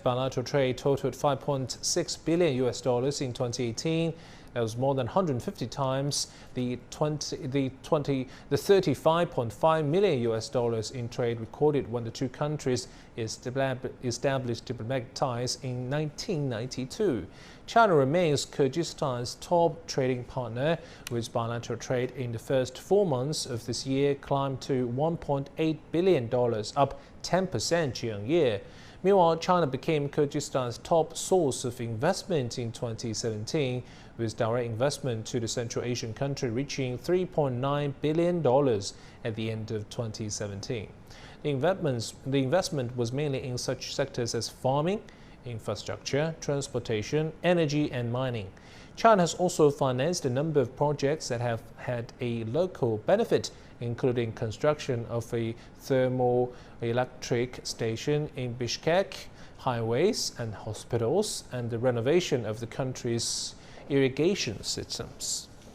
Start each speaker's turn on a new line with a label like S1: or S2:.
S1: Bilateral trade totaled $5.6 billion in 2018. That was more than 150 times the $35.5 million in trade recorded when the two countries established diplomatic ties in 1992. China remains Kyrgyzstan's top trading partner, with bilateral trade in the first 4 months of this year climbed to $1.8 billion, up 10% year-on-year. Meanwhile, China became Kyrgyzstan's top source of investment in 2017, with direct investment to the Central Asian country reaching $3.9 billion at the end of 2017. The investment was mainly in such sectors as farming, infrastructure, transportation, energy and mining. China has also financed a number of projects that have had a local benefit, including construction of a thermoelectric station in Bishkek, highways and hospitals, and the renovation of the country's irrigation systems.